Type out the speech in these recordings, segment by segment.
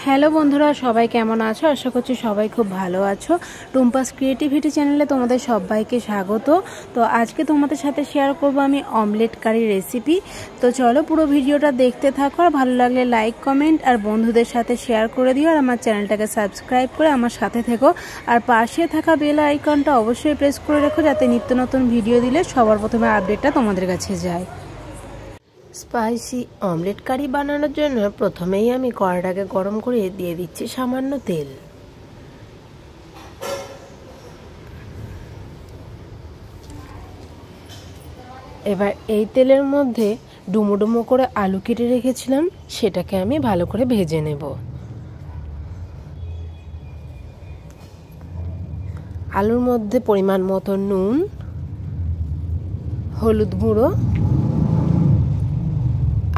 Hello বন্ধুরা, সবাই কেমন আছো? আশা করছি সবাই খুব ভালো আছো। টুম্পাস ক্রিয়েটিভিটি চ্যানেলে তোমাদের সবাইকে স্বাগত। তো আজকে তোমাদের সাথে শেয়ার করব আমি অমলেট কারি রেসিপি। তো চলো পুরো ভিডিওটা দেখতে থাকো, আর ভালো লাগলে লাইক কমেন্ট আর বন্ধুদের সাথে শেয়ার করে দিও, আর আমার চ্যানেলটাকে সাবস্ক্রাইব করে আমার সাথে থেকো। আর পাশে থাকা বেল আইকনটা অবশ্যই প্রেস করে রেখো, যাতে নিত্য নতুন ভিডিও দিলে সবার প্রথমে আপডেটটা তোমাদের কাছে যায়। স্পাইসি অমলেট কারি বানানোর জন্য প্রথমেই আমি কড়াটাকে গরম করে দিয়ে দিচ্ছি সামান্য তেল। এবার এই তেলের মধ্যে ডুমো ডুমো করে আলু কেটে রেখেছিলাম, সেটাকে আমি ভালো করে ভেজে নেব। আলুর মধ্যে পরিমাণ মতো নুন, হলুদ গুঁড়ো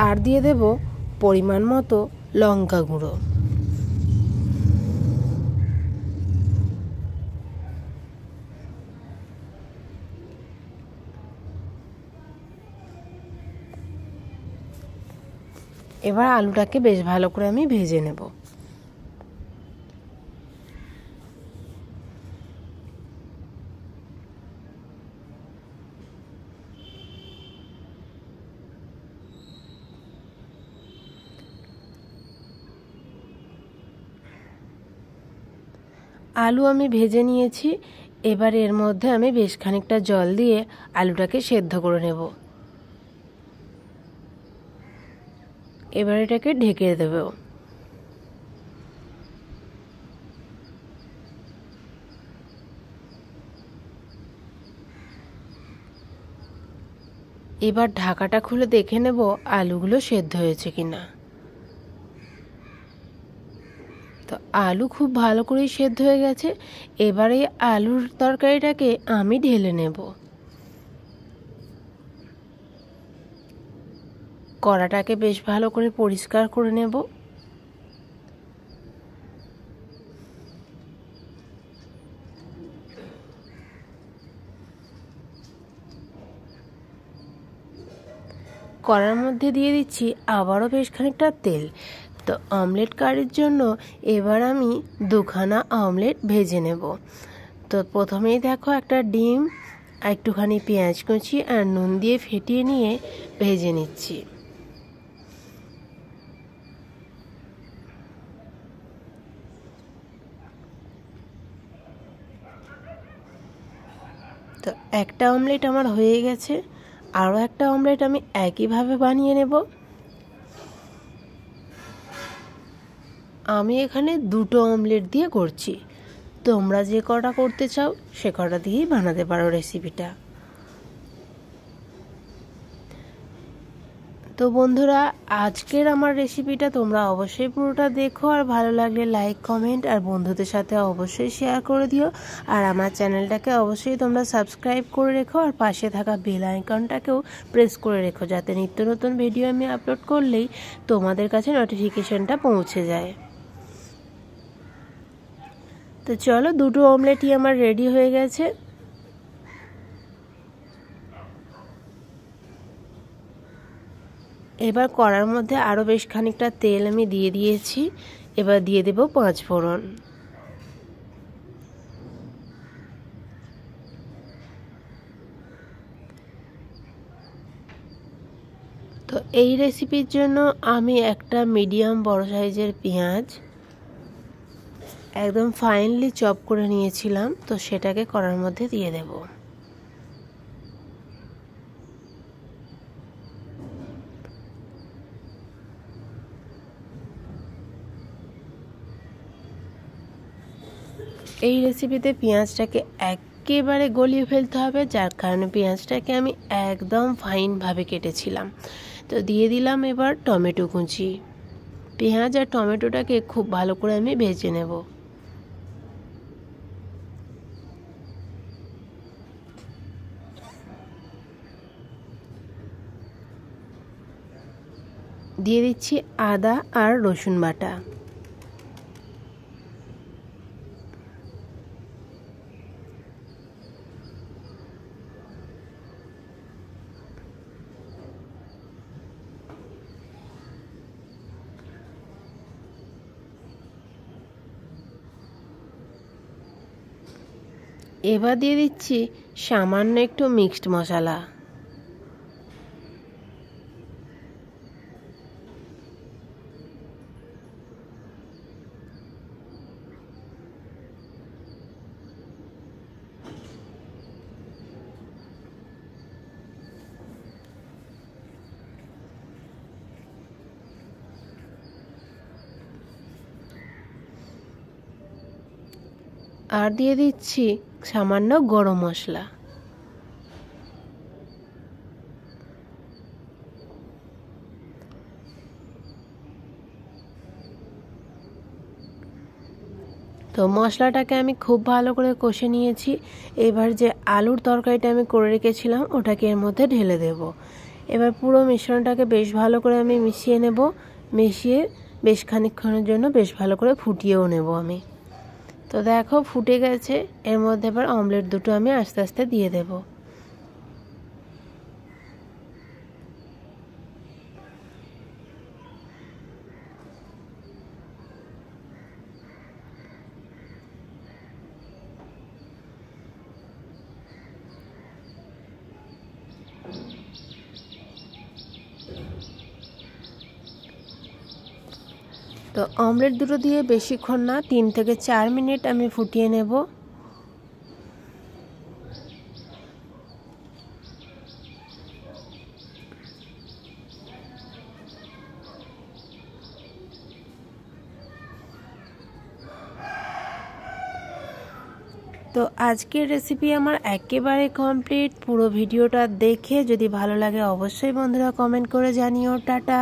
আর দিয়ে দেব পরিমাণ মতো লঙ্কা গুঁড়ো। এবার আলুটাকে বেশ ভালো করে আমি ভেজে নেব। আলু আমি ভেজে নিয়েছি। এবার এর মধ্যে আমি বেশ খানিকটা জল দিয়ে আলুটাকে সেদ্ধ করে নেব। এবার এটাকে ঢেকে দেব। এবার ঢাকাটা খুলে দেখে নেব আলুগুলো সেদ্ধ হয়েছে কিনা। তো আলু খুব ভালো করেই সেদ্ধ হয়ে গেছে। এবারে আলুর তরকারিটাকে আমি ঢেলে নেব। কড়াটাকে বেশ ভালো করে পরিষ্কার করে নেব। কড়ার মধ্যে দিয়ে দিচ্ছি আবারও বেশ খানিকটা তেল। তো অমলেট কারির জন্য এবার আমি দুখানা অমলেট ভেজে নেব। তো প্রথমেই দেখো একটা ডিম, একটুখানি পেঁয়াজ কুচি আর নুন দিয়ে ফেটিয়ে নিয়ে ভেজে নিচ্ছি। তো একটা অমলেট আমার হয়ে গেছে, আরও একটা অমলেট আমি একইভাবে বানিয়ে নেব। আমি এখানে দুটো অমলেট দিয়ে করছি, তোমরা যে কটা করতে চাও সে কটা দিয়েই বানাতে পারো রেসিপিটা। তো বন্ধুরা, আজকের আমার রেসিপিটা তোমরা অবশ্যই পুরোটা দেখো, আর ভালো লাগলে লাইক কমেন্ট আর বন্ধুদের সাথে অবশ্যই শেয়ার করে দিও। আর আমার চ্যানেলটাকে অবশ্যই তোমরা সাবস্ক্রাইব করে রেখো, আর পাশে থাকা বেল আইকনটাকেও প্রেস করে রেখো, যাতে নিত্য নতুন ভিডিও আমি আপলোড করলেই তোমাদের কাছে নোটিফিকেশনটা পৌঁছে যায়। তো চলো, দুটো অমলেটই আমার রেডি হয়ে গেছে। এবার কড়ার মধ্যে আরও বেশ খানিকটা তেল আমি দিয়ে দিয়েছি। এবার দিয়ে দেব 5 ফোড়ন। তো এই রেসিপির জন্য আমি একটা মিডিয়াম বড় সাইজের পেঁয়াজ একদম ফাইনলি চপ করে নিয়েছিলাম, তো সেটাকে কড়ার মধ্যে দিয়ে দেব। এই রেসিপিতে পেঁয়াজটাকে একেবারে গলিয়ে ফেলতে হবে, যার কারণে পেঁয়াজটাকে আমি একদম ফাইনভাবে কেটেছিলাম। তো দিয়ে দিলাম এবার টমেটো কুচি। পেঁয়াজ আর টমেটোটাকে খুব ভালো করে আমি ভেজে নেব। দিয়ে দিচ্ছি আদা আর রসুন বাটা। এবার দিয়ে দিচ্ছি সামান্য একটু মিক্সড মশলা। আর দিয়ে দিচ্ছি সামান্য গরম মশলা। তো মশলাটাকে আমি খুব ভালো করে কষে নিয়েছি। এবার যে আলুর তরকারিটা আমি করে রেখেছিলাম ওটাকে এর মধ্যে ঢেলে দেব। এবার পুরো মিশ্রণটাকে বেশ ভালো করে আমি মিশিয়ে নেব। মিশিয়ে বেশ খানিকক্ষণের জন্য বেশ ভালো করে ফুটিয়েও নেব আমি। তো দেখো ফুটে গেছে। এর মধ্যে এবার অমলেট দুটো আমি আস্তে আস্তে দিয়ে দেব। তো অমলেট দুটো দিয়ে বেশিক্ষণ না 3 থেকে 4 মিনিট আমি ফুটিয়ে নেব। তো আজকের রেসিপি আমার একেবারে কমপ্লিট। পুরো ভিডিওটা দেখে যদি ভালো লাগে অবশ্যই বন্ধুরা কমেন্ট করে জানিও। টাটা।